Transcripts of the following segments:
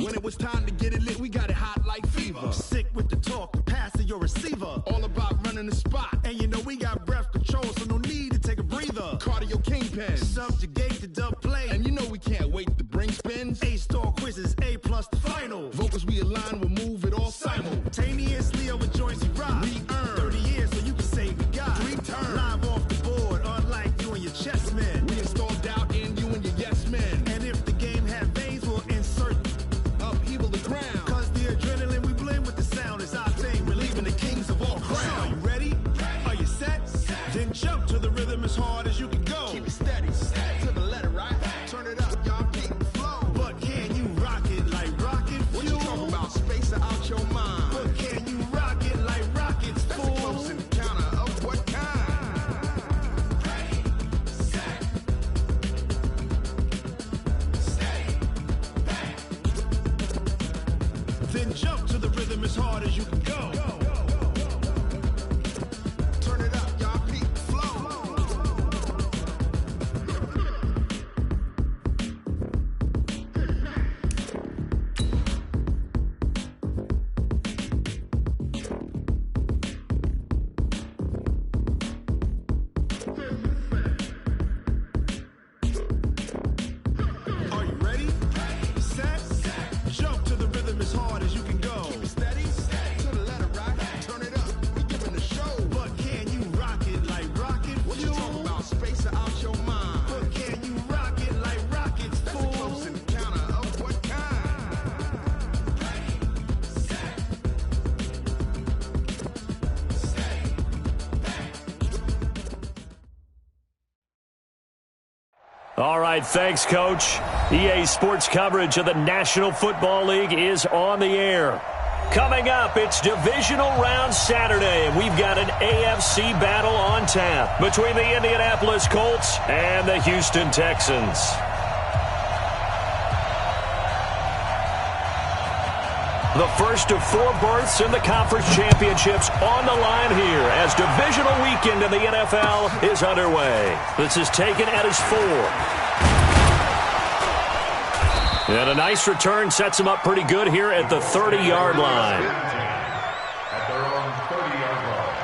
When it was time to get it lit, we got it hot like fever. Sick with the talk, the pass to your receiver. All about running the spot. And you know we got breath control, so no need to take a breather. Cardio kingpin. Subjugate the dub play. And you know we can't wait to bring spins. A-star quizzes, A+ the final. Vocals we align, we'll move it all simultaneously over joints we rock. We earn 30 years so you can say we got 3 turns. Live off the board, unlike you and your chess men. We install doubt in you and your yes men. And if the game had veins, we'll insert upheaval the ground. Cause the adrenaline we blend with the sound is our thing. Relieving the kings of all crowns. So are you ready? Are you set? Then jump to the rhythm as hard as you can go. Keep it steady, to the letter, right? Turn it up, y'all keep the flow. But can you rock it like rocket fuel? What you talking about? Space or out your mind? But can you rock it like rockets, That's fool? a close encounter of what kind? Ready, set, steady, bang. Then jump to the rhythm as hard as you can go. Turn it up, y'all keep the flow. Are you ready? Set, jump to the rhythm as hard as you can go. Keep it steady, to the letter, right? Turn it up, we giving the show. But can you rock it like rocket What you fuel? talking about? Space or out your mind? But can you rock it like rockets, That's a fool? close encounter of what kind? All right, thanks, Coach. EA Sports coverage of the National Football League is on the air. Coming up, it's Divisional Round Saturday, and we've got an AFC battle on tap between the Indianapolis Colts and the Houston Texans. The first of 4 berths in the conference championships on the line here as divisional weekend in the NFL is underway. This is taken at his 4. And a nice return sets him up pretty good here at the 30-yard line. At their own 30-yard line.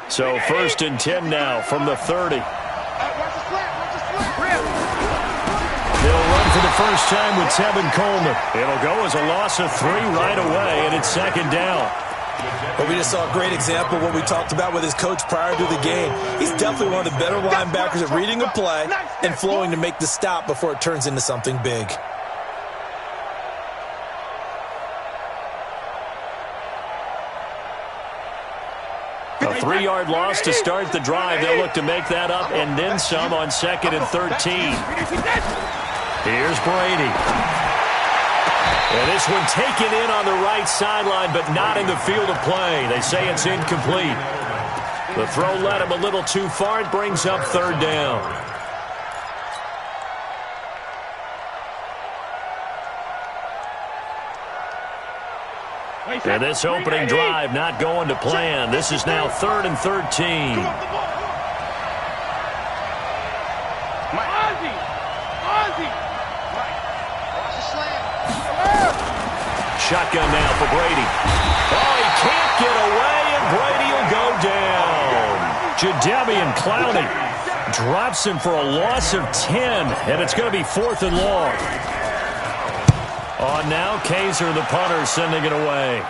So 1st and 10 now from the 30. They'll run for the first time with Tevin Coleman. It'll go as a loss of 3 right away, and it's 2nd down. But we just saw a great example of what we talked about with his coach prior to the game. He's definitely one of the better linebackers at reading a play and flowing to make the stop before it turns into something big. A 3-yard loss to start the drive. They'll look to make that up and then some on 2nd and 13. Here's Brady. And this one taken in on the right sideline, but not in the field of play. They say it's incomplete. The throw led him a little too far. It brings up 3rd down. And this opening drive not going to plan. This is now 3rd and 13. Shotgun now for Brady. Oh, he can't get away, and Brady will go down. Jadeveon Clowney drops him for a loss of 10, and it's going to be 4th and long. On now, Kaiser, the punter, sending it away.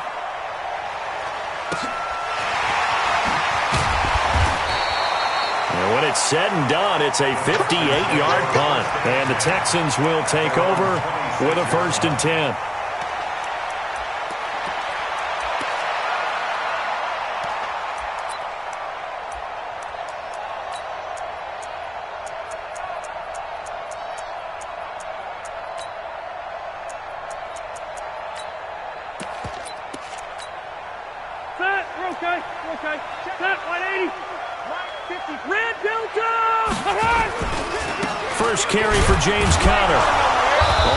And when it's said and done, it's a 58-yard punt. And the Texans will take over with a 1st and 10. Set, we're okay. Set, 180. First carry for James Conner.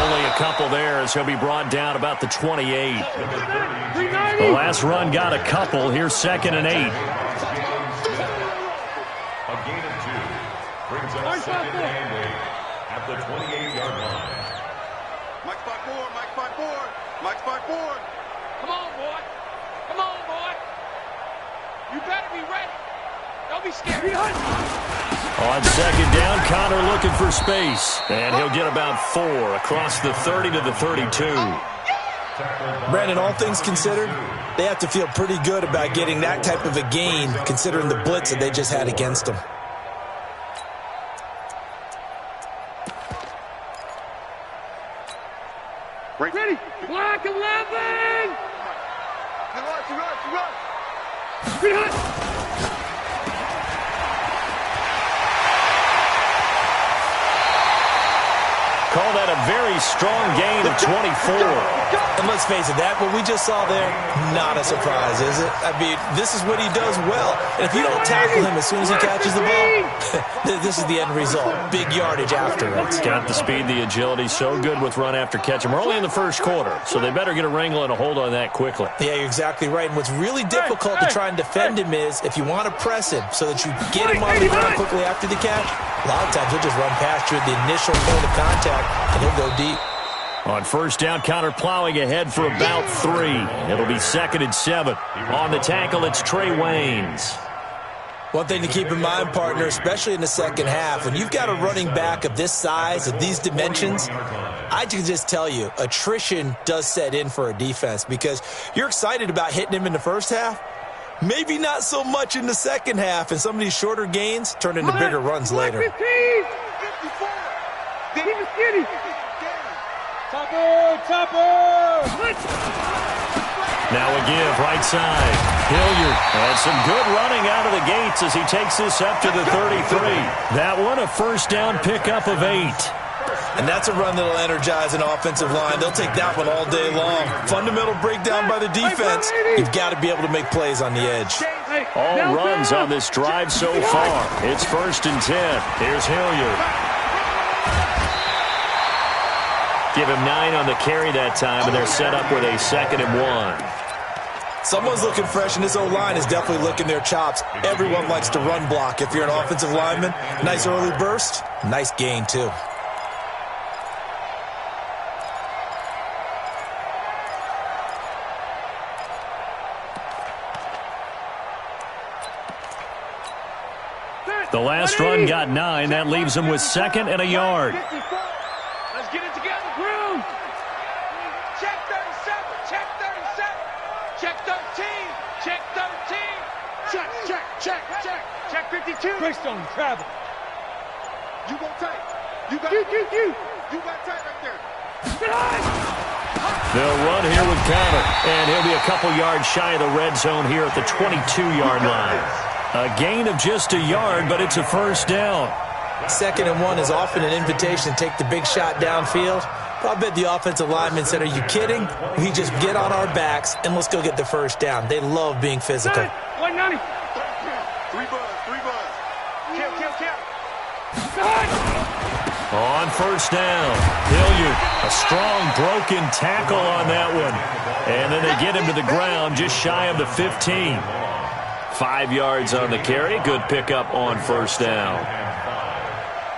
Only a couple there as he'll be brought down about the 28. The last run got a couple. Here's 2nd and 8. A gain of 2 brings up 2nd and 8 at the 28-yard line. Mike spot 4, Mike spot 4, Mike spot 4. Come on, boy. Come on, boy. You better be ready. Don't be scared. On 2nd down, Conner looking for space. And he'll get about 4 across the 30 to the 32. Brandon, all things considered, they have to feel pretty good about getting that type of a gain considering the blitz that they just had against them. Ready. Black 11. Call that a very strong gain of 24. And let's face it, that what we just saw there, not a surprise, is it? I mean, this is what he does well. And if you don't tackle him as soon as he catches the ball, this is the end result. Big yardage afterwards. Got the speed, the agility, so good with run after catch. And we're only in the first quarter, so they better get a wrangle and a hold on that quickly. Yeah, you're exactly right. And what's really difficult to try and defend him is if you want to press him so that you get him on the ground quickly after the catch, a lot of times he'll just run past you at the initial point of contact, and he'll go deep. On 1st down, Conner plowing ahead for about 3. It'll be 2nd and 7. On the tackle, it's Trey Waynes. One thing to keep in mind, partner, especially in the second half, when you've got a running back of this size, of these dimensions, I can just tell you, attrition does set in for a defense because you're excited about hitting him in the first half. Maybe not so much in the second half, and some of these shorter gains turn into bigger runs later. 15. Keep it skinny. Topper. Now a give, right side. Hilliard. And some good running out of the gates as he takes this up to the 33. That one a 1st down pickup of 8. And that's a run that'll energize an offensive line. They'll take that one all day long. Fundamental breakdown by the defense. You've got to be able to make plays on the edge. All runs on this drive so far. It's 1st and 10. Here's Hilliard. Give him 9 on the carry that time, and they're set up with a 2nd and 1. Someone's looking fresh, and this O-line is definitely licking their chops. Everyone likes to run block. If you're an offensive lineman, nice early burst, nice gain too. The last run got 9. That leaves him with 2nd and a yard. Let's get it together, Groom. Check 37. Check 37. Check 13. Check 13. Check. Check 52. Greystone, travel. You go tight. You got You got tight right there. They'll run here with Conner, and he'll be a couple yards shy of the red zone here at the 22-yard line. A gain of just a yard, but it's a 1st down. 2nd and 1 is often an invitation to take the big shot downfield. But I bet the offensive lineman said, are you kidding? We just get on our backs and let's go get the 1st down. They love being physical. 190. 3 buzz. On 1st down, Hilliard, a strong broken tackle on that one. And then they get him to the ground just shy of the 15. 5 yards on the carry. Good pickup on 1st down.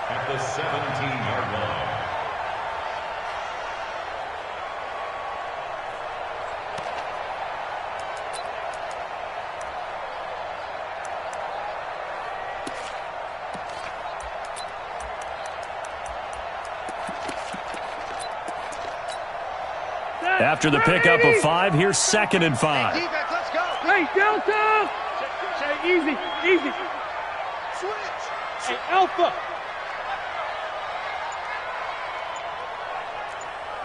At the 17-yard line. After the pickup of 5, here's 2nd and 5. Defense, let's go. Hey, Delta. Easy. Switch. Hey, Alpha.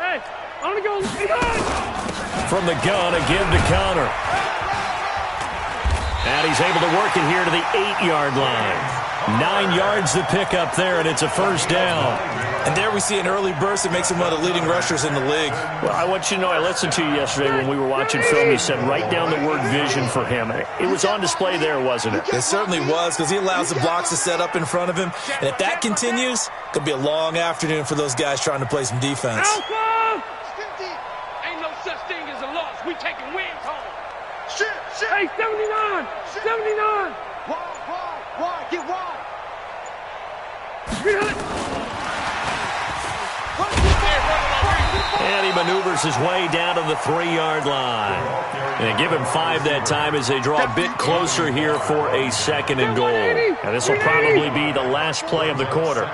Hey, I want to go. From the gun, a give to Conner. And he's able to work it here to the 8-yard line. 9 yards to pick up there, and it's a 1st down. And there we see an early burst that makes him one of the leading rushers in the league. Well, I want you to know, I listened to you yesterday when we were watching film. You said write down the word vision for him. It was on display there, wasn't it? It certainly was, because he allows the blocks to set up in front of him. And if that continues, it's going to be a long afternoon for those guys trying to play some defense. Alpha! Ain't no such thing as a loss. We taking wins home. Shit. Hey, 79! 79! Wide, get wide. And he maneuvers his way down to the 3-yard line. And give him 5 that time as they draw a bit closer here for a 2nd and goal. And this will probably be the last play of the quarter.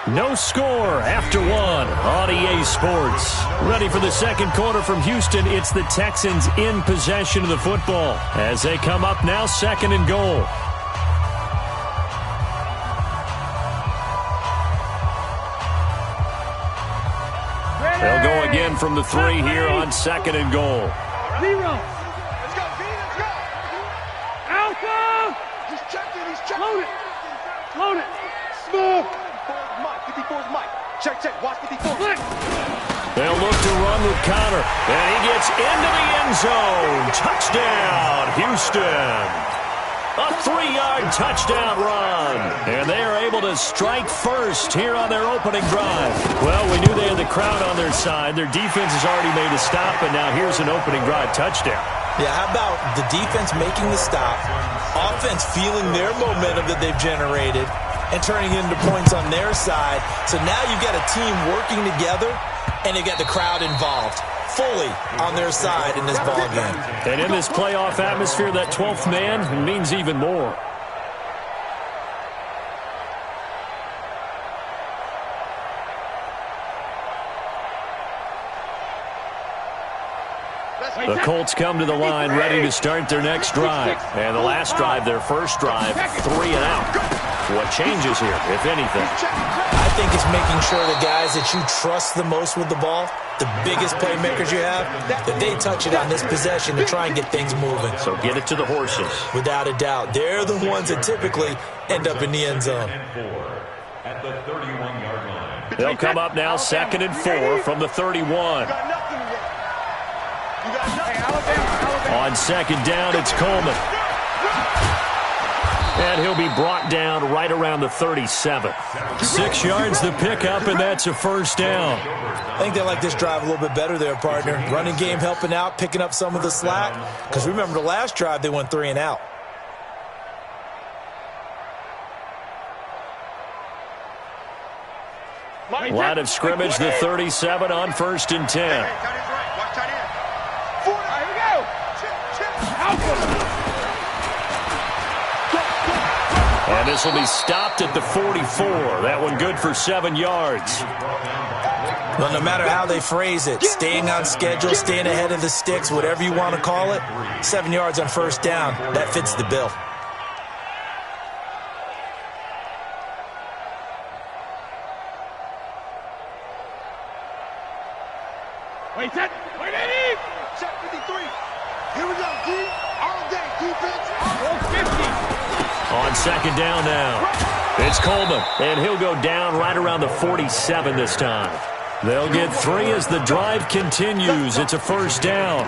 No score after 1 on EA Sports. Ready for the second quarter from Houston. It's the Texans in possession of the football as they come up now 2nd and goal. They'll go again from the 3 here on 2nd and goal. 0. Let's go, Z, let's go. Alpha! He's checking, he's checking. Load it. Smooth. 54's Mike. Check. Watch 54. Flick. They'll look to run with Connor. And he gets into the end zone. Touchdown, Houston. A 3-yard touchdown run. And they are able to strike first here on their opening drive. Well, we knew they had the crowd on their side. Their defense has already made a stop, and now here's an opening drive touchdown. Yeah, how about the defense making the stop, offense feeling their momentum that they've generated, and turning into points on their side. So now you've got a team working together, and they've got the crowd involved fully on their side in this ball game. And in this playoff atmosphere, that 12th man means even more. The Colts come to the line ready to start their next drive. And the last drive, their first drive, 3 and out. What changes here, if anything? I think it's making sure the guys that you trust the most with the ball, the biggest playmakers you have, that they touch it on this possession to try and get things moving. So get it to the horses. Without a doubt. They're the ones that typically end up in the end zone. At the 31-yard line. They'll come up now 2nd and 4 from the 31. On 2nd down, it's Coleman. And he'll be brought down right around the 37. 6 yards the pickup, and that's a first down. I think they like this drive a little bit better there, partner. Running game helping out, picking up some of the slack. Because remember the last drive, they went 3 and out. Line of scrimmage, the 37 on 1st and 10. And this will be stopped at the 44. That one good for 7 yards. Well, no matter how they phrase it, staying on schedule, staying ahead of the sticks, whatever you want to call it, 7 yards on 1st down, that fits the bill. Wait it. Check 53. Here we go, D. All day, defense. All 50. On 2nd down now, it's Coleman, and he'll go down right around the 47 this time. They'll get 3 as the drive continues. It's a first down.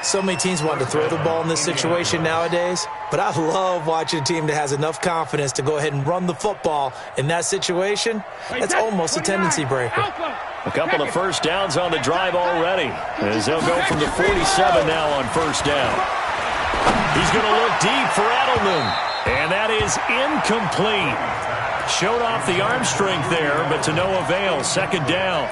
So many teams want to throw the ball in this situation nowadays, but I love watching a team that has enough confidence to go ahead and run the football in that situation. That's almost a tendency breaker. A couple of first downs on the drive already, as they'll go from the 47 now on 1st down. He's going to look deep for Edelman. And that is incomplete. Showed off the arm strength there, but to no avail. 2nd down.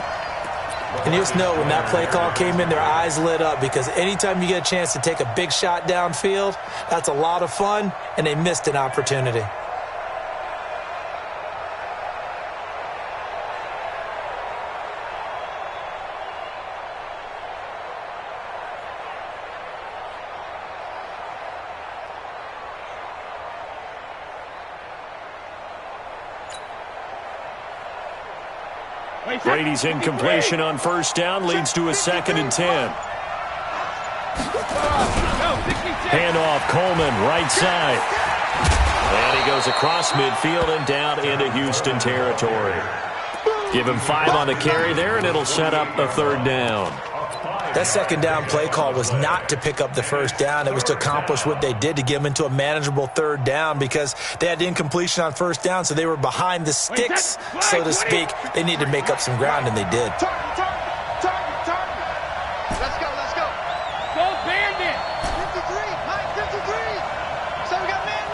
And you just know when that play call came in, their eyes lit up, because anytime you get a chance to take a big shot downfield, that's a lot of fun, and they missed an opportunity. Brady's incompletion on 1st down leads to a 2nd and 10. Handoff, Coleman, right side. And he goes across midfield and down into Houston territory. Give him 5 on the carry there, and it'll set up a 3rd down. That 2nd down play call was not to pick up the 1st down. It was to accomplish what they did, to get them into a manageable 3rd down, because they had incompletion on 1st down, so they were behind the sticks, so to speak. They needed to make up some ground, and they did. Let's go. Go Bandit. 53, Mike, 53. So we got man.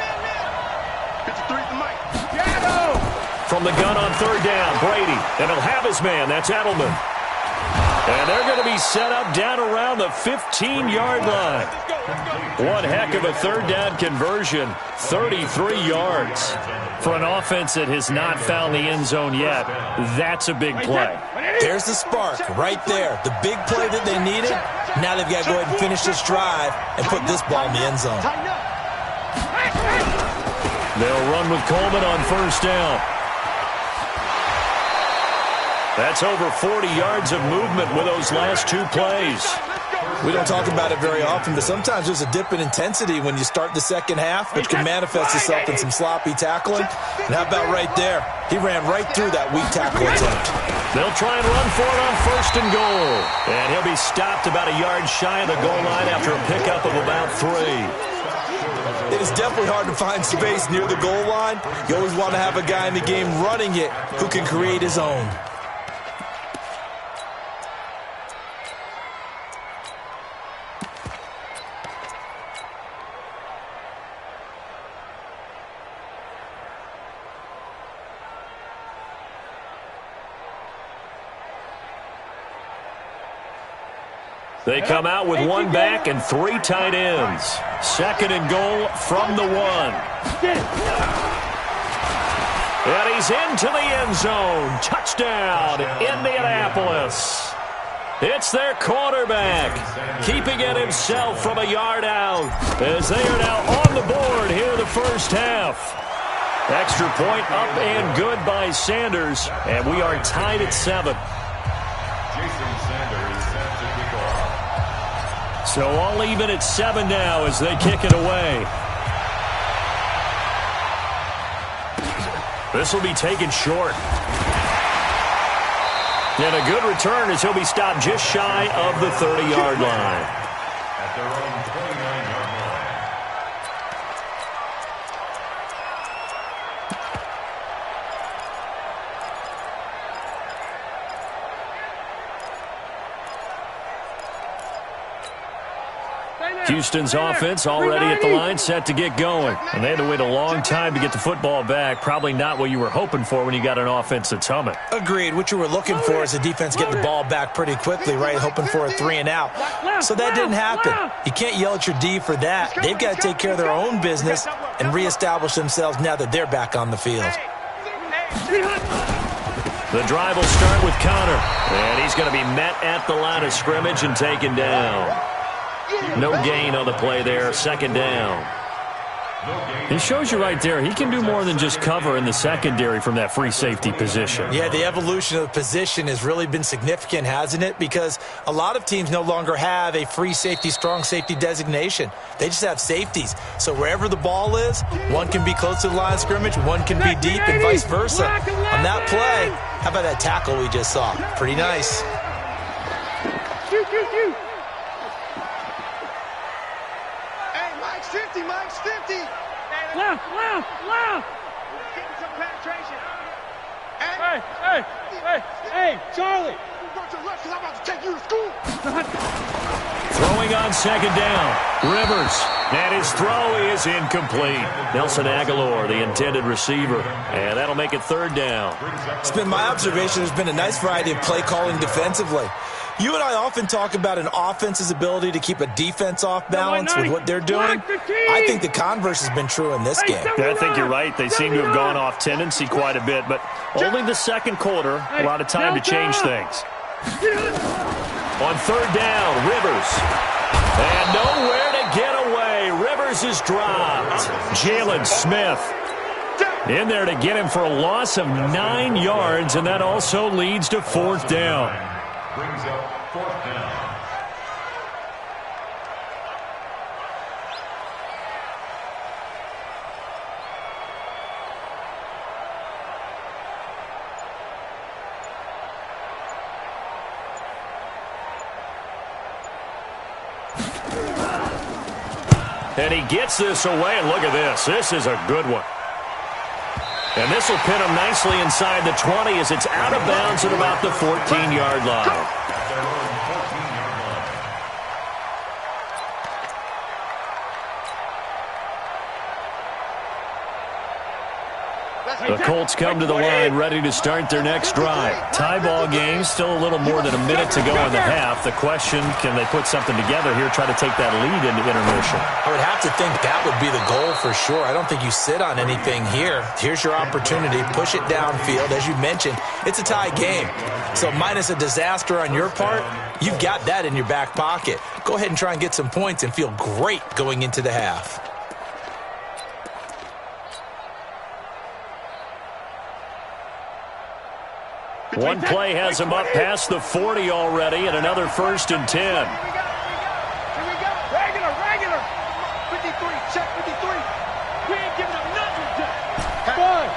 53 to Mike. Shadow. From the gun on 3rd down, Brady. And he'll have his man. That's Edelman. And they're going to be set up down around the 15-yard line. One heck of a 3rd down conversion, 33 yards. For an offense that has not found the end zone yet, that's a big play. There's the spark right there. The big play that they needed. Now they've got to go ahead and finish this drive and put this ball in the end zone. They'll run with Coleman on 1st down. That's over 40 yards of movement with those last 2 plays. We don't talk about it very often, but sometimes there's a dip in intensity when you start the 2nd half, which can manifest itself in some sloppy tackling. And how about right there? He ran right through that weak tackle attempt. They'll try and run for it on 1st and goal. And he'll be stopped about a yard shy of the goal line after a pickup of about 3. It is definitely hard to find space near the goal line. You always want to have a guy in the game running it who can create his own. They come out with 1 back and 3 tight ends. 2nd and goal from the 1. And he's into the end zone. Touchdown, Indianapolis. It's their quarterback, keeping it himself from a yard out, as they are now on the board here in the 1st half. Extra point up and good by Sanders, and we are tied at 7. So all even at 7 now as they kick it away. This will be taken short. And a good return as he'll be stopped just shy of the 30-yard line. At their own 29-yard line. Houston's offense already at the line, set to get going. And they had to wait a long time to get the football back. Probably not what you were hoping for when you got an offense that's humming. Agreed. What you were looking for is the defense get the ball back pretty quickly, right? Hoping for a 3 and out. So that didn't happen. You can't yell at your D for that. They've got to take care of their own business and reestablish themselves now that they're back on the field. The drive will start with Connor. And he's going to be met at the line of scrimmage and taken down. No gain on the play there, 2nd down. It shows you right there, he can do more than just cover in the secondary from that free safety position. Yeah, the evolution of the position has really been significant, hasn't it? Because a lot of teams no longer have a free safety, strong safety designation. They just have safeties. So wherever the ball is, one can be close to the line of scrimmage, one can be deep, and vice versa. On that play, how about that tackle we just saw? Pretty nice. Mike's 50. Left. Getting some penetration. Hey, Charlie. Go to the left because I'm about to take you to school. Throwing on 2nd down. Rivers. And his throw is incomplete. Nelson Aguilar, the intended receiver. And that'll make it 3rd down. It's been my observation there's been a nice variety of play calling defensively. You and I often talk about an offense's ability to keep a defense off balance with what they're doing. I think the converse has been true in this game. Yeah, I think you're right. They seem to have gone off tendency quite a bit, but only the 2nd quarter, a lot of time to change things. On 3rd down, Rivers. And nowhere to get away. Rivers is dropped. Jalen Smith in there to get him for a loss of 9 yards, and that also leads to 4th down. Brings up 4th down. And he gets this away, and look at this. This is a good one. And this will pin him nicely inside the 20 as it's out of bounds at about the 14-yard line. The Colts come to the line ready to start their next drive. Tie ball game, still a little more than a minute to go in the half. The question, can they put something together here, try to take that lead into intermission? I would have to think that would be the goal for sure. I don't think you sit on anything here. Here's your opportunity. Push it downfield. As you mentioned, it's a tie game. So minus a disaster on your part, you've got that in your back pocket. Go ahead and try and get some points and feel great going into the half. One play has him up past the 40 already, and another 1st and 10. Here we go. Regular. 53. Check 53. We ain't giving up nothing, Jack. Five.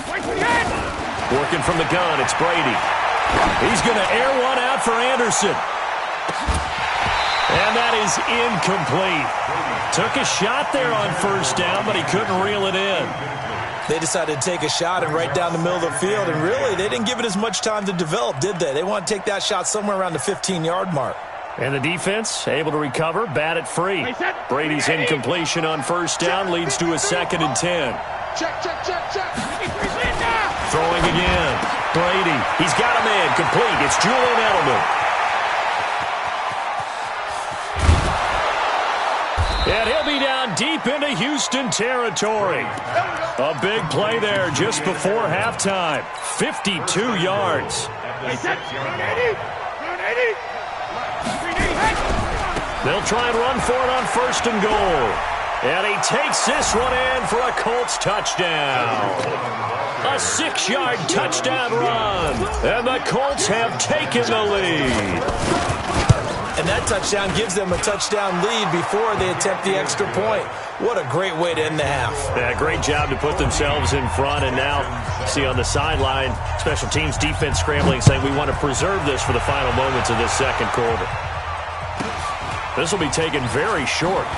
Wait for the end. Working from the gun, it's Brady. He's going to air one out for Anderson. And that is incomplete. Took a shot there on 1st down, but he couldn't reel it in. They decided to take a shot and right down the middle of the field, and really, they didn't give it as much time to develop, did they? They want to take that shot somewhere around the 15-yard mark. And the defense able to recover, bat it free. Brady's incompletion on 1st down leads to a 2nd and 10. Check. Throwing again. Brady, he's got a man complete. It's Julian Edelman. And he'll be down deep into Houston territory. A big play there just before halftime. 52 yards. They'll try and run for it on 1st and goal. And he takes this one in for a Colts touchdown. A 6-yard touchdown run. And the Colts have taken the lead. And that touchdown gives them a touchdown lead before they attempt the extra point. What a great way to end the half. Yeah, great job to put themselves in front. And now, see on the sideline, special teams defense scrambling, saying we want to preserve this for the final moments of this 2nd quarter. This will be taken very short.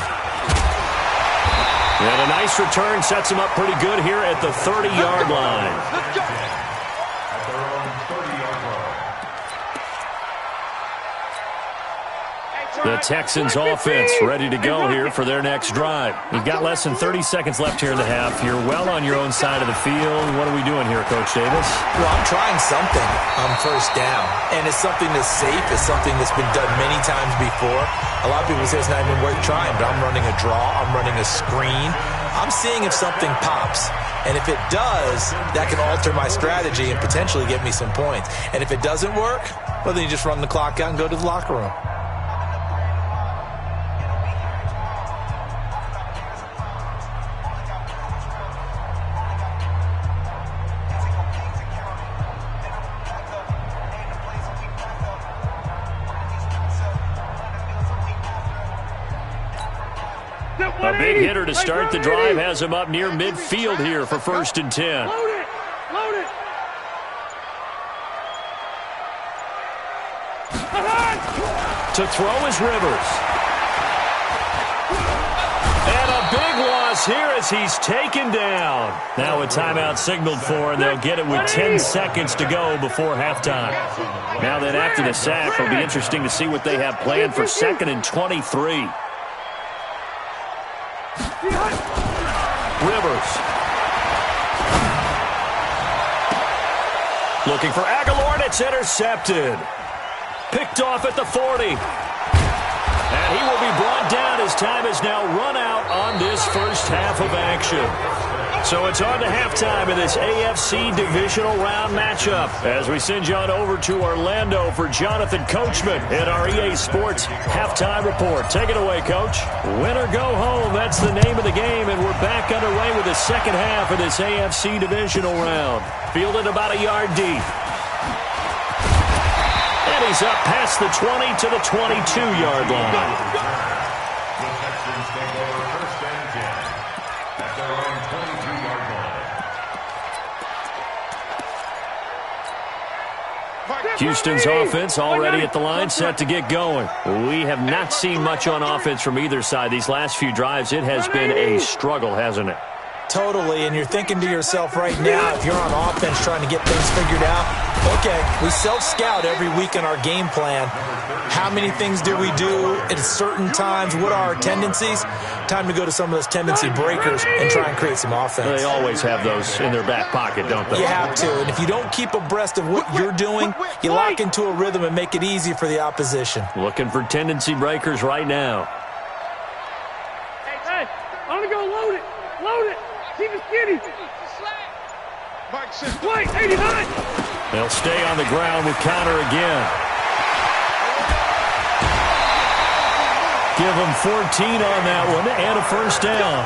And a nice return sets him up pretty good here at the 30-yard line. Let's go. The Texans offense ready to go here for their next drive. You've got less than 30 seconds left here in the half. You're well on your own side of the field. What are we doing here, Coach Davis? Well, I'm trying something on 1st down, and it's something that's safe. It's something that's been done many times before. A lot of people say it's not even worth trying, but I'm running a draw. I'm running a screen. I'm seeing if something pops. And if it does, that can alter my strategy and potentially get me some points. And if it doesn't work, well, then you just run the clock out and go to the locker room. A big hitter to start the drive has him up near midfield here for 1st and 10. Load it. To throw is Rivers. And a big loss here as he's taken down. Now a timeout signaled for, and they'll get it with 10 seconds to go before halftime. Now then, after the sack, it'll be interesting to see what they have planned for 2nd and 23. Rivers. Looking for Aguilar, and it's intercepted. Picked off at the 40. And he will be brought down as time has now run out on this 1st half of action. So it's on to halftime in this AFC Divisional Round matchup as we send you on over to Orlando for Jonathan Coachman in our EA Sports Halftime Report. Take it away, Coach. Win or go home, that's the name of the game, and we're back underway with the 2nd half of this AFC Divisional Round. Fielded about a yard deep. And he's up past the 20 to the 22-yard line. The Texans take over 1st and 10 at their own 22-yard line. Houston's offense already at the line, set to get going. We have not seen much on offense from either side. These last few drives, it has been a struggle, hasn't it? Totally, and you're thinking to yourself right now, if you're on offense trying to get things figured out, okay, we self-scout every week in our game plan. How many things do we do at certain times? What are our tendencies? Time to go to some of those tendency breakers and try and create some offense. They always have those in their back pocket, don't they? You have to, and if you don't keep abreast of what you're doing, you lock into a rhythm and make it easy for the opposition. Looking for tendency breakers right now. Hey, I'm going to go load it. Load it. Keep it skinny. Wait, 89. They'll stay on the ground with counter again. Give them 14 on that one and a first down.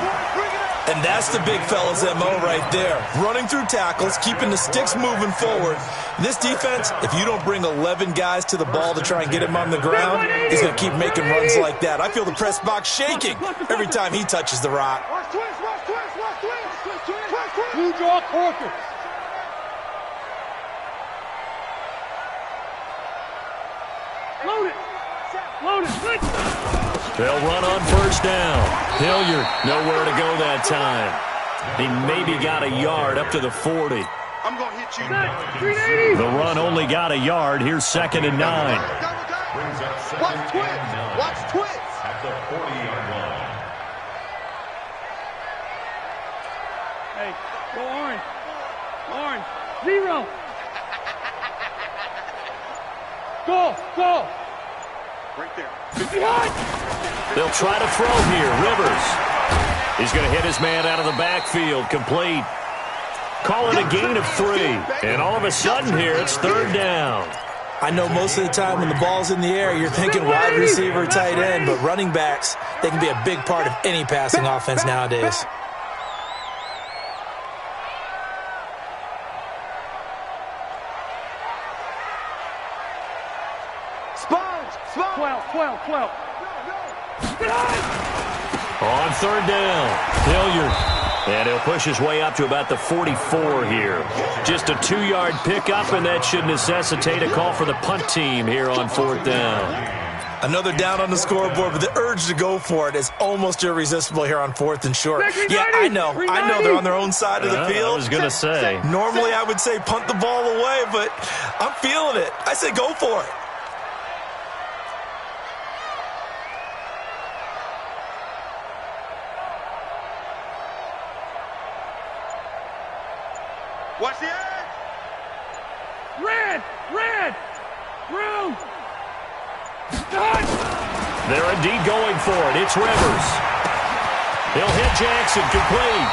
And that's the big fella's MO right there. Running through tackles, keeping the sticks moving forward. This defense, if you don't bring 11 guys to the ball to try and get him on the ground, he's going to keep making runs like that. I feel the press box shaking every time he touches the rock. Blue draw corker. Load it. Load it. Good. They'll run on first down. Hilliard, nowhere to go that time. He maybe got a yard up to the 40. I'm going to hit you. The run only got a yard. Here's 2nd and 9. Watch twins. Watch twins. At the 40-yard line. Hey, go orange. Orange. 0. Go. Go. Right there. Behind. They'll try to throw here. Rivers. He's going to hit his man out of the backfield. Complete. Call it a gain of 3. And all of a sudden here, it's 3rd down. I know most of the time when the ball's in the air, you're thinking wide receiver, tight end, but running backs, they can be a big part of any passing offense nowadays. Sponge. 12. On 3rd down, Hilliard. And he'll push his way up to about the 44 here. Just a 2-yard pickup, and that should necessitate a call for the punt team here on 4th down. Another down on the scoreboard, but the urge to go for it is almost irresistible here on 4th and short. Yeah, I know they're on their own side of the field. I was going to say. Normally I would say punt the ball away, but I'm feeling it. I say go for it. Watch the edge. Red. Room. They're indeed going for it. It's Rivers. He'll hit Jackson, complete.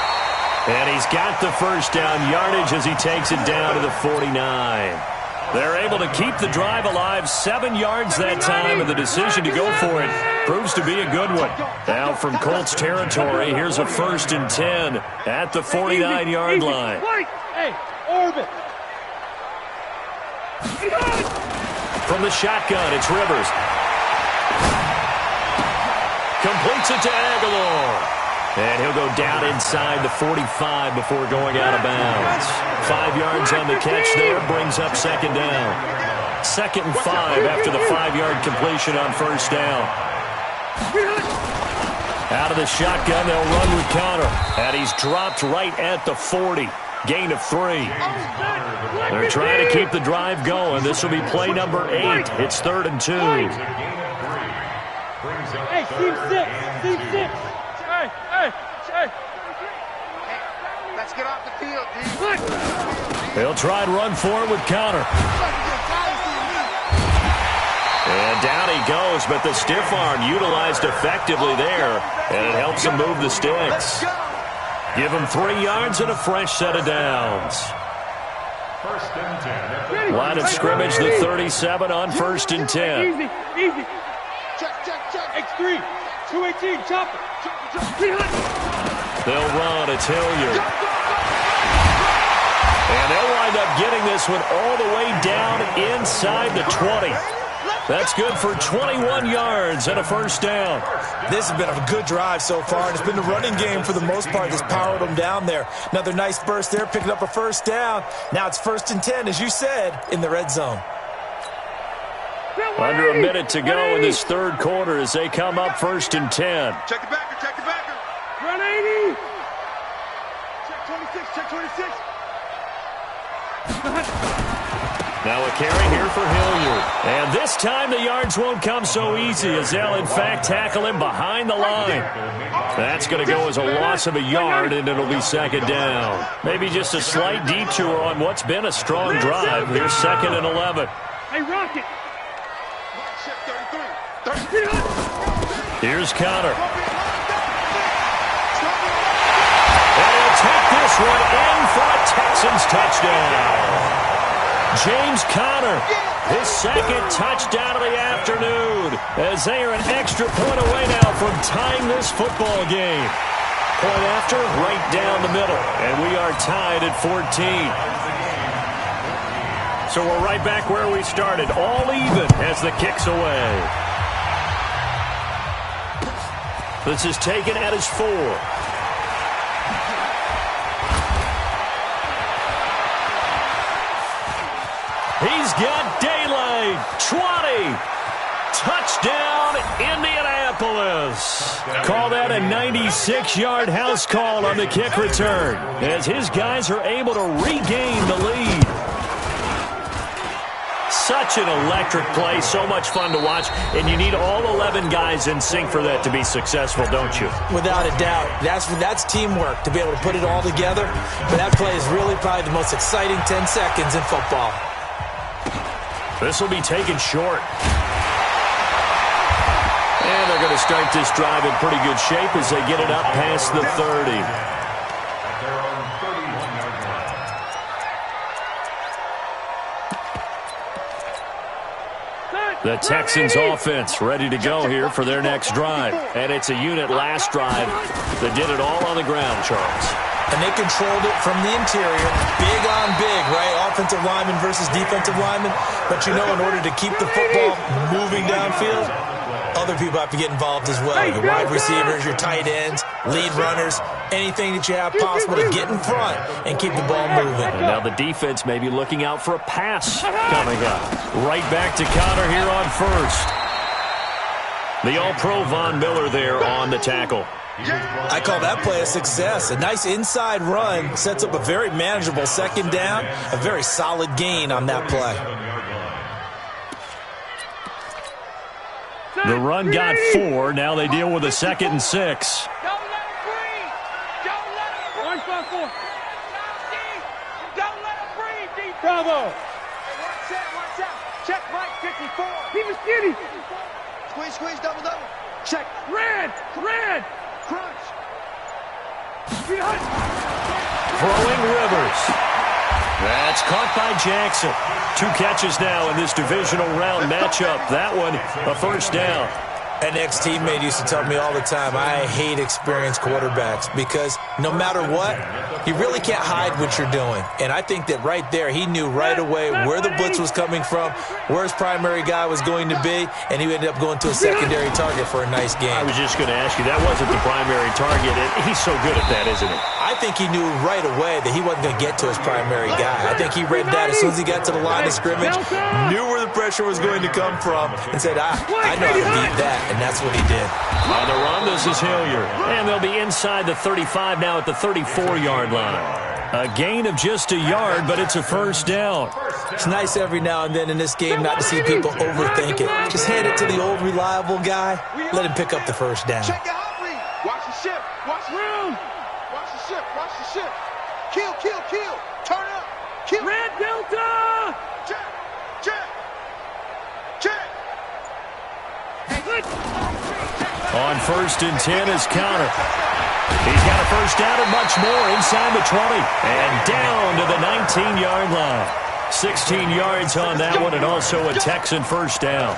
And he's got the first down yardage as he takes it down to the 49. They're able to keep the drive alive, 7 yards that time, and the decision to go for it proves to be a good one. Now from Colts territory, here's a 1st and 10 at the 49-yard line. Hey, orbit. From the shotgun, it's Rivers. Completes it to Aguilar. And he'll go down inside the 45 before going out of bounds. 5 yards on the catch there, brings up 2nd down. 2nd and 5 after the 5-yard completion on 1st down. Out of the shotgun, they'll run with counter. And he's dropped right at the 40. Gain of 3. They're trying to keep the drive going. This will be play number 8. It's 3rd and 2. Hey, team 6. Hey. Let's get off the field, dude. They'll try and run for it with counter. And down he goes, but the stiff arm utilized effectively there, and it helps him move the sticks. Give him 3 yards and a fresh set of downs. 1st and 10. Line of scrimmage, the 37 on 1st and 10. Easy. Check. X3. 218. Chop it. They'll run. It's Hilliard. And they'll wind up getting this one all the way down inside the 20. That's good for 21 yards and a first down. This has been a good drive so far, and it's been the running game for the most part that's powered them down there. Another nice burst there, picking up a first down. Now it's 1st and 10, as you said, in the red zone. Under a minute to go in this third quarter as they come up 1st and 10. Check the backer, check the backer. Run 80. Check 26, check 26. Now a carry here for Hilliard. And this time the yards won't come so easy as they'll in fact tackle him behind the line. That's going to go as a loss of a yard, and it'll be 2nd down. Maybe just a slight detour on what's been a strong drive. Here's 2nd and 11. Hey, Rocket. Check 33. Here's Connor. And he'll take this one in for a Texans touchdown. James Conner, his 2nd touchdown of the afternoon, as they are an extra point away now from tying this football game. Point after, right down the middle, and we are tied at 14. So we're right back where we started, all even as the kick's away. This is taken at his 4. He's got daylight. 20. Touchdown, Indianapolis. Call that a 96-yard house call on the kick return as his guys are able to regain the lead. Such an electric play, so much fun to watch, and you need all 11 guys in sync for that to be successful, don't you? Without a doubt. That's teamwork to be able to put it all together. But that play is really probably the most exciting 10 seconds in football. This will be taken short. And they're going to start this drive in pretty good shape as they get it up past the 30. The Texans offense ready to go here for their next drive. And it's a unit last drive that did it all on the ground, Charles. And they controlled it from the interior. Big on big, right? Offensive lineman versus defensive lineman. But you know, in order to keep the football moving downfield, other people have to get involved as well. Your wide receivers, your tight ends, lead runners, anything that you have possible to get in front and keep the ball moving. And now the defense may be looking out for a pass coming up. Right back to Connor here on 1st. The All-Pro Von Miller there on the tackle. I call that play a success. A nice inside run sets up a very manageable 2nd down, a very solid gain on that play. The run got 4. Now they deal with a 2nd and 6. Don't let him breathe. Don't let him breathe. 1-5-4. Don't let him breathe, deep. Bravo. Watch out. Check Mike 54. Keep it skinny. Squeeze, double. Check. Red. Crunch. Throwing Rivers. That's caught by Jackson. 2 catches now in this divisional round matchup. That one, a 1st down. An ex-teammate used to tell me all the time, I hate experienced quarterbacks because no matter what, you really can't hide what you're doing. And I think that right there, he knew right away where the blitz was coming from, where his primary guy was going to be, and he ended up going to a secondary target for a nice game. I was just going to ask you, that wasn't the primary target. He's so good at that, isn't he? I think he knew right away that he wasn't going to get to his primary guy. I think he read that as soon as he got to the line of scrimmage, knew where the pressure was going to come from, and said, I know how to beat that. And that's what he did. On the run, this is Hilliard. And they'll be inside the 35 now at the 34-yard line. A gain of just a yard, but it's a 1st down. It's nice every now and then in this game not to see people overthink it. Just hand it to the old reliable guy. Let him pick up the 1st down. Check the hot read. Watch the ship. Watch the room. Watch the ship. Kill. Turn up. Kill. Red Delta. Check. On 1st and 10 is Connor. He's got a 1st down and much more inside the 20. And down to the 19-yard line. 16 yards on that one, and also a Texan 1st down.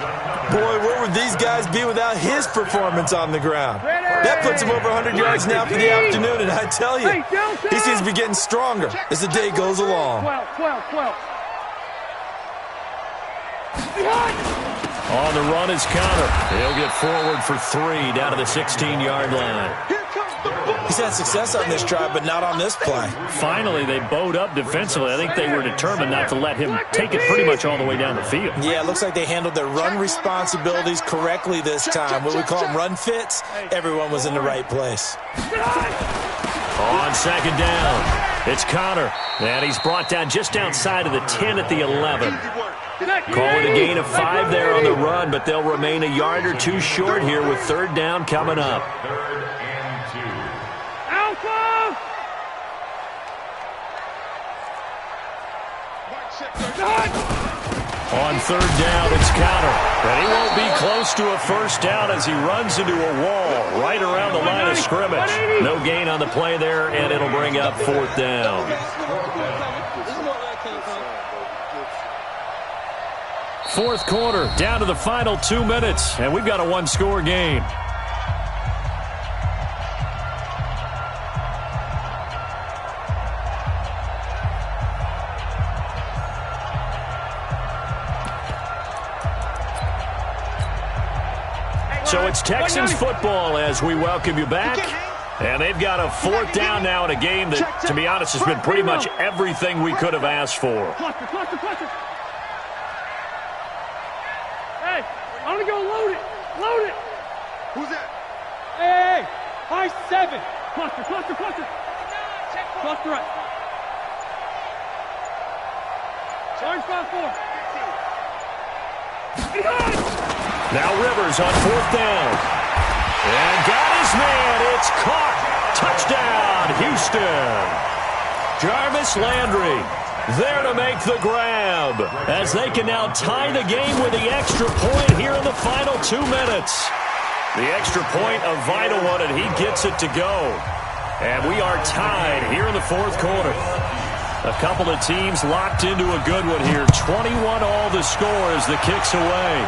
Boy, where would these guys be without his performance on the ground? That puts him over 100 yards now for the afternoon, and I tell you, he seems to be getting stronger as the day goes along. 12. On the run is Connor. He'll get forward for 3 down to the 16-yard line. Here comes He's had success on this drive, but not on this play. Finally, they bowed up defensively. I think they were determined not to let him take it pretty much all the way down the field. Yeah, it looks like they handled their run responsibilities correctly this time. What we call them run fits, everyone was in the right place. On second down, it's Connor. And he's brought down just outside of the 10 at the 11. Call it a gain of 5 there on the run, but they'll remain a yard or two short here with third down coming up. Third and 2. On third down, it's Connor. And he won't be close to a first down as he runs into a wall right around the line of scrimmage. No gain on the play there, and it'll bring up fourth down. Fourth quarter, down to the final 2 minutes, and we've got a one-score game. So it's Texans football as we welcome you back. And they've got a fourth down now in a game that, to be honest, has been pretty much everything we could have asked for. Hey, I'm going to go load it. Load it. Who's that? Hey, high 7. Cluster. Cluster right. Orange 5-4. Now Rivers on fourth down. And got his man. It's caught. Touchdown, Houston. Jarvis Landry there to make the grab as they can now tie the game with the extra point here in the final 2 minutes. The extra point, a vital one, and he gets it to go. And we are tied here in the fourth quarter. A couple of teams locked into a good one here. 21 all the score as the kick's away.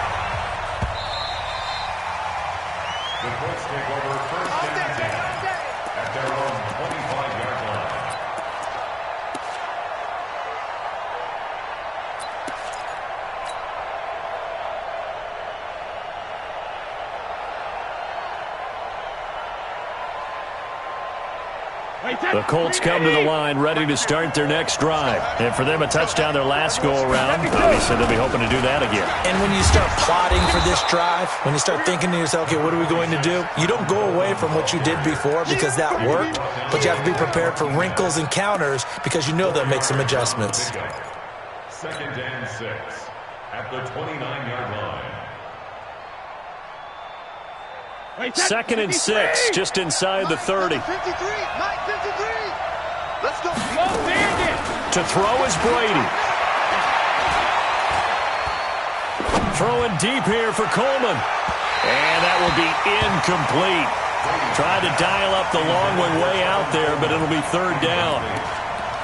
The Colts take over first and 10 at their own 25-yard line. The Colts come to the line ready to start their next drive. And for them, a touchdown their last go-around. Obviously, they'll be hoping to do that again. And when you start plotting for this drive, when you start thinking to yourself, okay, what are we going to do? You don't go away from what you did before because that worked, but you have to be prepared for wrinkles and counters because you know they'll make some adjustments. Second and 6 at the 29-yard line. Second and 6, just inside the 30. 53. Let's go. To throw is Brady. Throwing deep here for Coleman. And that will be incomplete. Tried to dial up the long one way out there, but it'll be third down.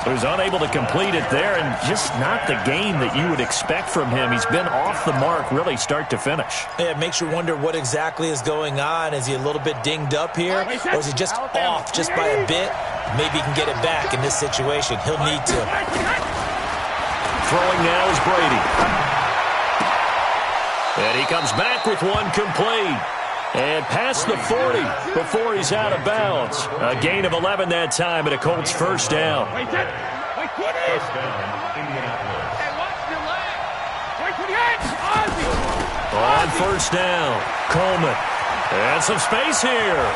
He was unable to complete it there, and just not the game that you would expect from him. He's been off the mark really start to finish. Yeah, it makes you wonder what exactly is going on. Is he a little bit dinged up here, or is he just off just by a bit? Maybe he can get it back in this situation. He'll need to. Throwing now is Brady. And he comes back with one complete. And past the 40 before he's out of bounds. A gain of 11 that time and a Colts first down. First down, Indianapolis. On first down, Coleman. And some space here.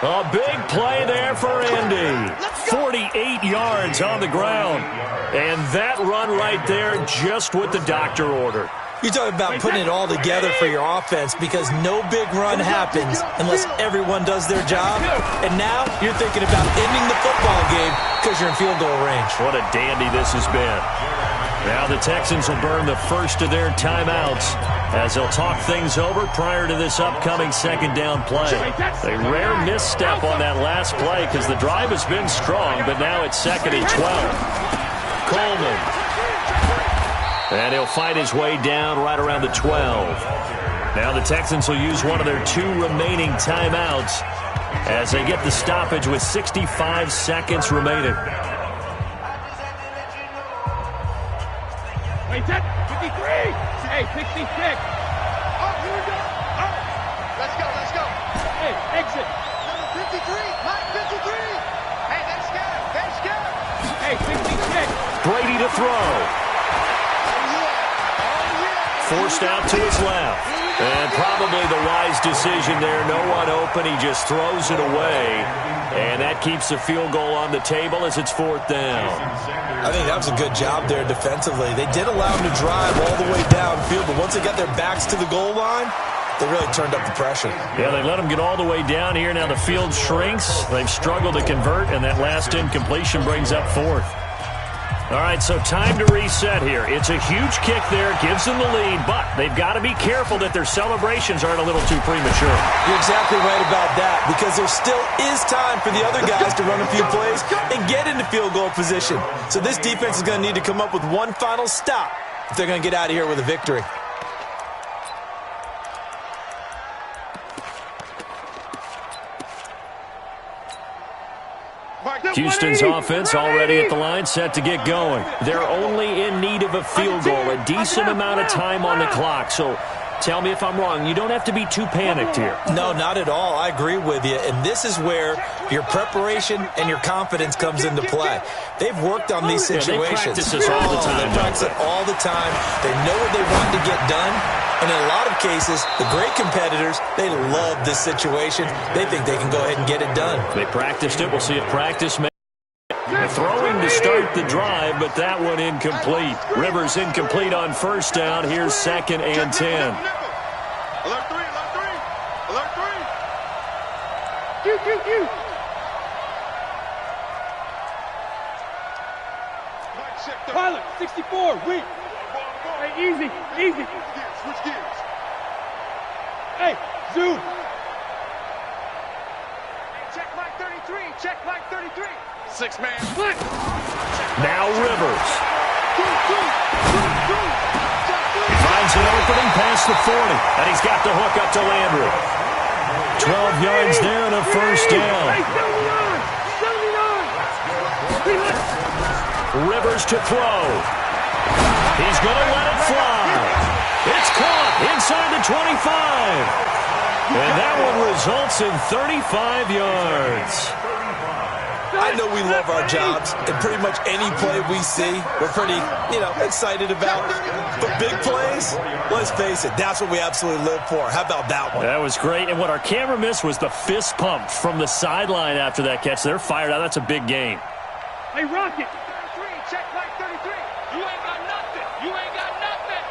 A big play there for Indy. 48 yards on the ground. And that run right there, just what the doctor ordered. You're talking about putting it all together for your offense because no big run happens unless everyone does their job. And now you're thinking about ending the football game because you're in field goal range. What a dandy this has been. Now the Texans will burn the first of their timeouts as they'll talk things over prior to this upcoming second down play. A rare misstep on that last play because the drive has been strong, but now it's second and 12. Coleman. And he'll fight his way down right around the 12. Now the Texans will use one of their 2 remaining timeouts as they get the stoppage with 65 seconds remaining. Wait, 53. Hey, 66. Oh, here we go. Oh. Let's go, let's go. Hey, exit. Number 53, Mike 53. Hey, they're scared, they're scared. Hey, 56. Brady to throw. Forced out to his left. And probably the wise decision there. No one open. He just throws it away. And that keeps the field goal on the table as it's 4th down. I think that was a good job there defensively. They did allow him to drive all the way downfield, but once they got their backs to the goal line, they really turned up the pressure. Yeah, they let him get all the way down here. Now the field shrinks. They've struggled to convert, and that last incompletion brings up 4th. All right, so time to reset here. It's a huge kick there, gives them the lead, but they've got to be careful that their celebrations aren't a little too premature. You're exactly right about that, because there still is time for the other guys to run a few plays and get into field goal position. So this defense is going to need to come up with one final stop if they're going to get out of here with a victory. Houston's offense already at the line, set to get going. They're only in need of a field goal, a decent amount of time on the clock. So tell me if I'm wrong. You don't have to be too panicked here. No, not at all. I agree with you. And this is where your preparation and your confidence comes into play. They've worked on these situations. They practice this all the time. They practice it all the time. They know what they want to get done. And in a lot of cases, the great competitors, they love this situation. They think they can go ahead and get it done. They practiced it. We'll see if practice makes throwing to start the drive, but that one incomplete. Rivers incomplete on 1st down. Here's 2nd and 10. Alert 3, alert 3. Alert 3. Pilot, 64, weak. Hey, easy, easy. Switch gears. Hey, zoom. Check Mike 33, check Mike 33. 6-man. Now Rivers. Finds an opening past the 40, and he's got the hook up to Landry. 12 yards there and a 1st down. Rivers to throw. He's going to let it fly. It's caught inside the 25. And that one results in 35 yards. I know we love our jobs, and pretty much any play we see, we're pretty, excited about. But big plays, let's face it, that's what we absolutely live for. How about that one? That was great. And what our camera missed was the fist pump from the sideline after that catch. They're fired out. That's a big game. Hey, Rocket. 33, check Mike 33. You ain't got nothing. You ain't got nothing.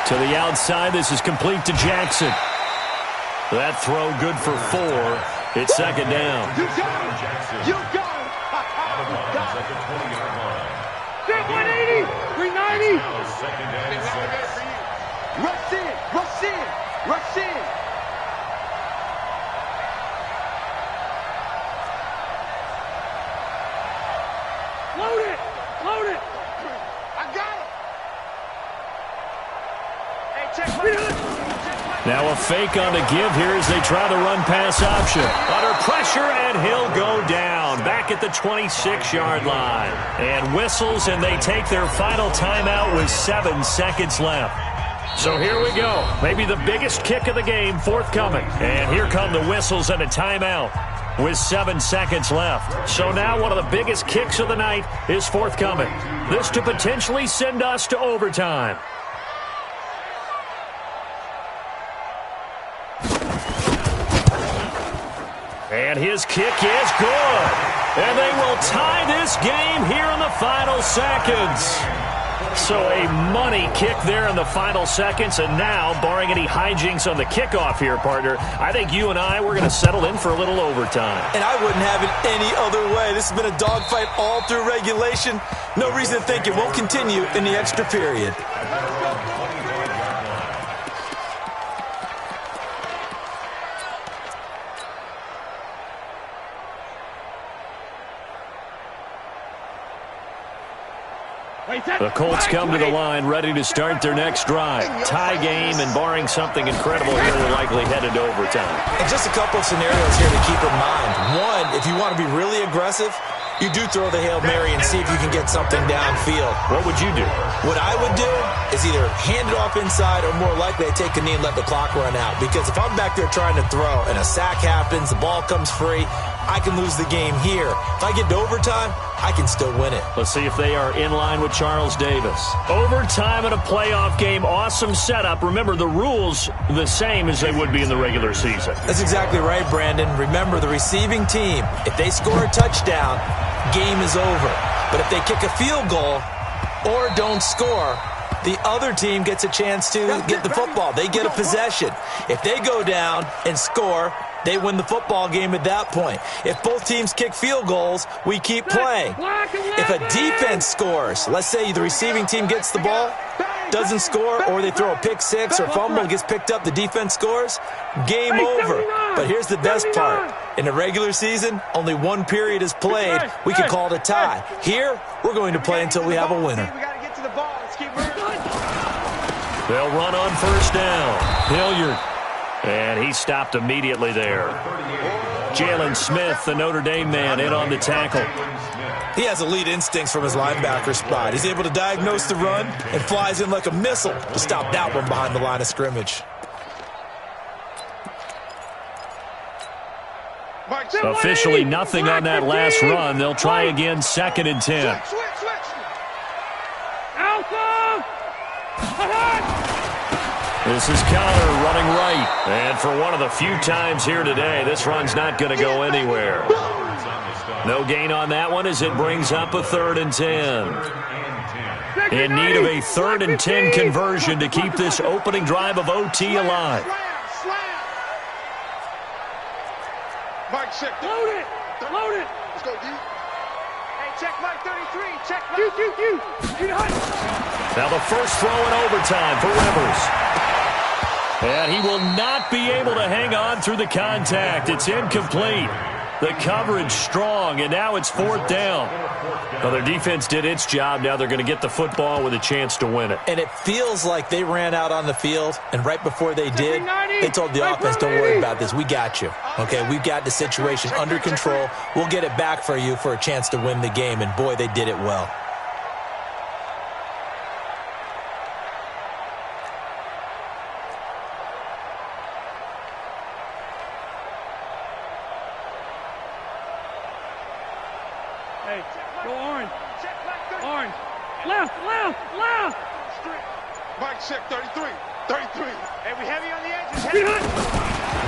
To the outside, this is complete to Jackson. That throw good for 4. It's 2nd down. You got it. You got it. At the 20-yard line. 180, 390. Rush in, rush in, rush in. Load it, load it. I got it. Hey, check Mike. Now a fake on the give here as they try the run-pass option. Under pressure, and he'll go down. Back at the 26-yard line. And whistles, and they take their final timeout with 7 seconds left. So here we go. Maybe the biggest kick of the game forthcoming. And here come the whistles and a timeout with 7 seconds left. So now one of the biggest kicks of the night is forthcoming. This to potentially send us to overtime. And his kick is good. And they will tie this game here in the final seconds. So a money kick there in the final seconds. And now, barring any hijinks on the kickoff here, partner, I think you and we're going to settle in for a little overtime. And I wouldn't have it any other way. This has been a dogfight all through regulation. No reason to think it won't continue in the extra period. The Colts come to the line ready to start their next drive. Tie game, and barring something incredible here, they're likely headed to overtime. And just a couple of scenarios here to keep in mind. One, if you want to be really aggressive, you do throw the Hail Mary and see if you can get something downfield. What would you do? What I would do is either hand it off inside or more likely I take a knee and let the clock run out. Because if I'm back there trying to throw and a sack happens, the ball comes free, I can lose the game here. If I get to overtime, I can still win it. Let's see if they are in line with Charles Davis. Overtime in a playoff game. Awesome setup. Remember, the rules the same as they would be in the regular season. That's exactly right, Brandon. Remember, the receiving team, if they score a touchdown, game is over. But if they kick a field goal or don't score, the other team gets a chance to get the football. They get a possession. If they go down and score, they win the football game at that point. If both teams kick field goals, we keep playing. If a defense scores, let's say the receiving team gets the ball, doesn't score, or they throw a pick six or fumble, gets picked up, the defense scores, game over. But here's the best part. In the regular season, only one period is played. We can call it a tie. Here, we're going to play until we have a winner. They'll run on first down. Hilliard. And he stopped immediately there. Jalen Smith, the Notre Dame man, in on the tackle. He has elite instincts from his linebacker spot. He's able to diagnose the run and flies in like a missile to stop that one behind the line of scrimmage. Officially nothing on that last run. They'll try again, 2nd and 10. This is Connor running right. And for one of the few times here today, this run's not going to go anywhere. No gain on that one as it brings up a 3rd and 10. In need of a 3rd and 10 conversion to keep this opening drive of OT alive. Load it! Load it! Let's go, D. Hey, check Mike 33. Check Mike. Now the first throw in overtime for Rivers. And he will not be able to hang on through the contact. It's incomplete. The coverage strong, and now it's 4th down. Well, their defense did its job. Now they're going to get the football with a chance to win it. And it feels like they ran out on the field, and right before they did, they told the offense, don't worry about this. We got you. Okay, we've got the situation under control. We'll get it back for you for a chance to win the game, and boy, they did it well.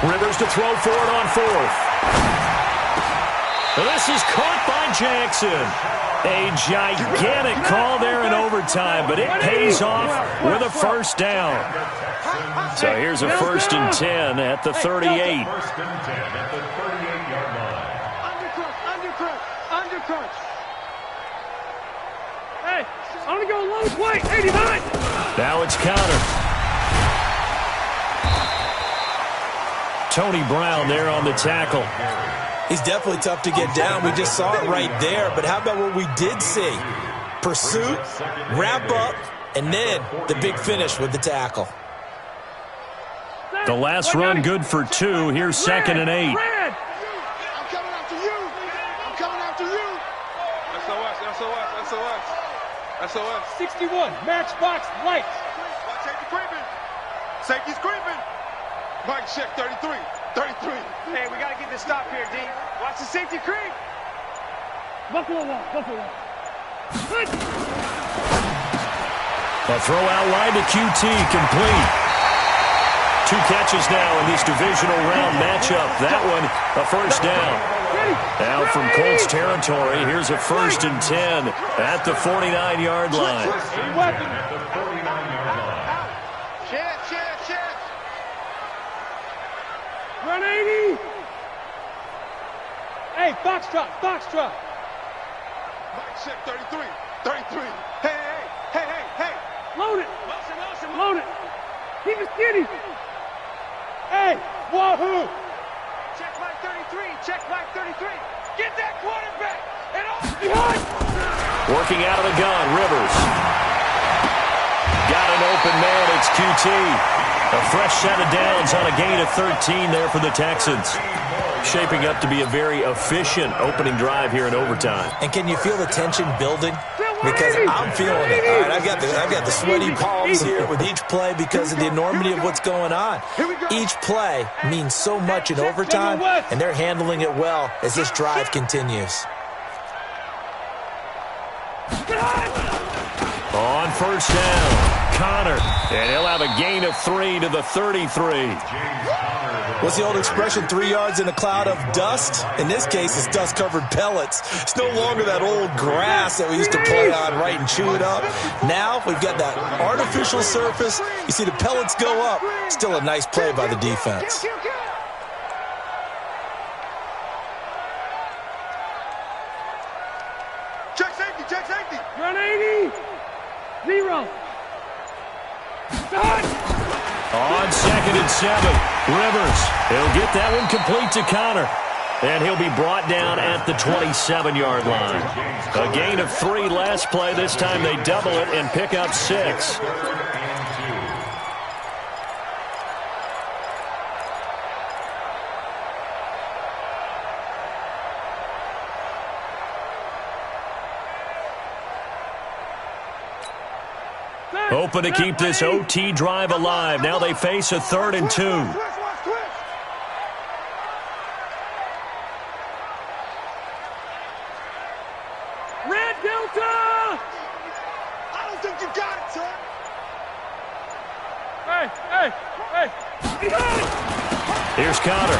Rivers to throw for it on 4th. This is caught by Jackson. A gigantic call there in overtime, but it pays off with a 1st down. So here's a 1st and 10 at the 38. 1st and 10 at the 38-yard line. Undercrunch. Hey, I'm going to go low play, 89. Now it's Connor. Tony Brown there on the tackle. He's definitely tough to get down. We just saw it right there. But how about what we did see? Pursuit, wrap up, and then the big finish with the tackle. The last run good for 2. Here's 2nd and 8. I'm coming after you. I'm coming after you. SOS. 61, matchbox lights. Safety creeping. Safety's creeping. Mike check 33. Hey, we got to get this stop here, D. Watch the safety creep. Buffalo wall. A throw out line to QT, complete. 2 catches now in this divisional round matchup. That one, a 1st down. Now from Colts territory, here's a 1st and 10 at the 49-yard line. Run 80. Hey, box drop. Mike check 33. Hey. Load it. Load it. Keep it skinny. Hey, wahoo. Check Mike 33. Get that quarterback. And off. Behind. Working out of the gun, Rivers. Got an open man, it's QT. A fresh set of downs on a gain of 13 there for the Texans. Shaping up to be a very efficient opening drive here in overtime. And can you feel the tension building? Because I'm feeling it. All right, I've got the sweaty palms here with each play because of the enormity of what's going on. Each play means so much in overtime, and they're handling it well as this drive continues. On first down, Connor, and he'll have a gain of 3 to the 33. What's the old expression, 3 yards in a cloud of dust? In this case, it's dust-covered pellets. It's no longer that old grass that we used to play on, right, and chew it up. Now we've got that artificial surface. You see the pellets go up. Still a nice play by the defense. Check safety, check safety. Run 80. 0. Start. On 2nd and 7, Rivers. He'll get that one complete to Connor. And he'll be brought down at the 27-yard line. A gain of 3 last play. This time they double it and pick up 6. Hoping to keep this OT drive alive. Now they face a 3rd and 2. Red Delta! I don't think you got it, son. Hey! Here's Connor.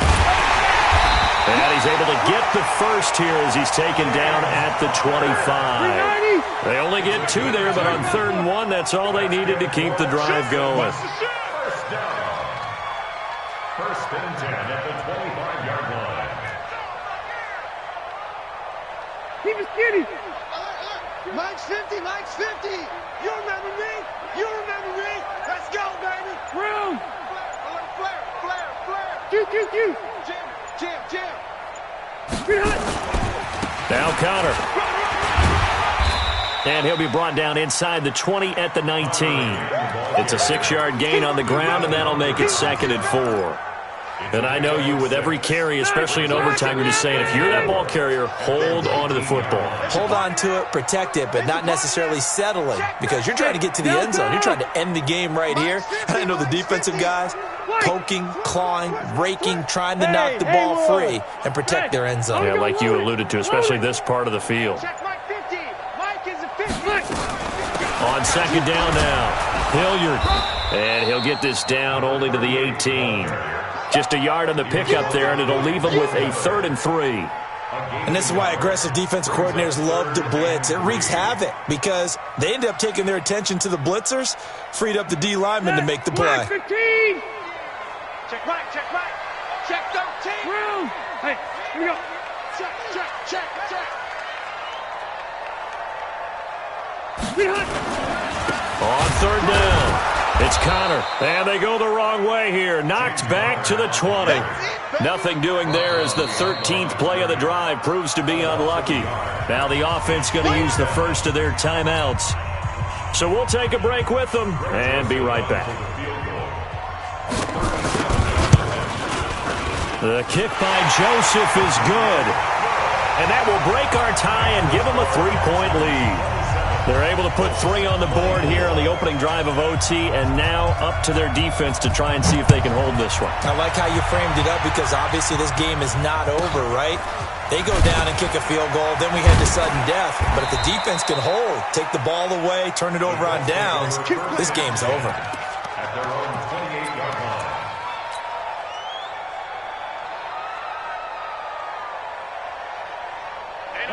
And he's able to get the first here as he's taken down at the 25. They only get 2 there, but on 3rd and 1, that's all they needed to keep the drive going. First down. 1st and 10 at the 25-yard line. Keep it skinny. Mike's 50, Mike's 50. You remember me? You remember me? Let's go, baby. Room. Flare. Q. Jam. Now Connor. And he'll be brought down inside the 20 at the 19. It's a 6-yard gain on the ground, and that'll make it 2nd and 4. And I know you, with every carry, especially in overtime, you're just saying, if you're that ball carrier, hold on to the football. Hold on to it, protect it, but not necessarily settling, because you're trying to get to the end zone. You're trying to end the game right here. And I know the defensive guys poking, clawing, raking, trying to knock the ball free and protect their end zone. Yeah, like you alluded to, especially this part of the field. Check Mike 50. Mike is a 50. On 2nd down now, Hilliard. And he'll get this down only to the 18. Just a yard on the pickup there, and it'll leave him with a 3rd and 3. And this is why aggressive defensive coordinators love to blitz. It wreaks havoc because they end up taking their attention to the blitzers, freed up the D lineman to make the play. 15. Check Mike. Check 13. Room. Hey, here we go. Check. On 3rd down, it's Connor, and they go the wrong way here. Knocked back to the 20. Nothing doing there as the 13th play of the drive proves to be unlucky. Now the offense going to use the first of their timeouts. So we'll take a break with them and be right back. The kick by Joseph is good. And that will break our tie and give them a 3-point lead. They're able to put 3 on the board here on the opening drive of OT, and now up to their defense to try and see if they can hold this one. I like how you framed it up because obviously this game is not over, right? They go down and kick a field goal, then we head to sudden death. But if the defense can hold, take the ball away, turn it over on downs, this game's over. At their own 28-yard line.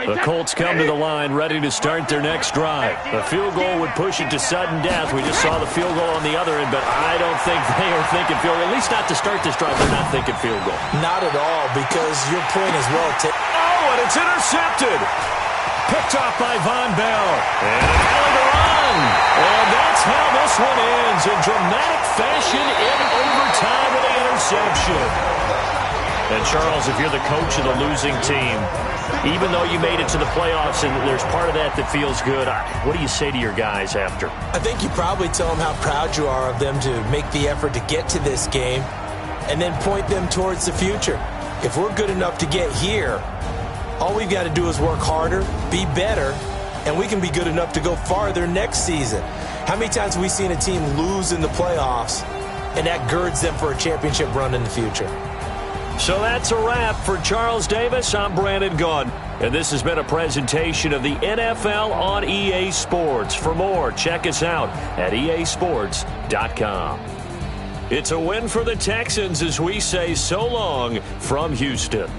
The Colts come to the line ready to start their next drive. A field goal would push it to sudden death. We just saw the field goal on the other end, but I don't think they are thinking field goal. At least not to start this drive. They're not thinking field goal. Not at all, because your point is well taken. Oh, and it's intercepted. Picked off by Von Bell. And a penalty to run. And that's how this one ends. In dramatic fashion in overtime with the interception. And Charles, if you're the coach of the losing team, even though you made it to the playoffs and there's part of that that feels good, what do you say to your guys after? I think you probably tell them how proud you are of them to make the effort to get to this game and then point them towards the future. If we're good enough to get here, all we've got to do is work harder, be better, and we can be good enough to go farther next season. How many times have we seen a team lose in the playoffs, and that girds them for a championship run in the future? So that's a wrap for Charles Davis. I'm Brandon Gaudin, and this has been a presentation of the NFL on EA Sports. For more, check us out at easports.com. It's a win for the Texans as we say so long from Houston.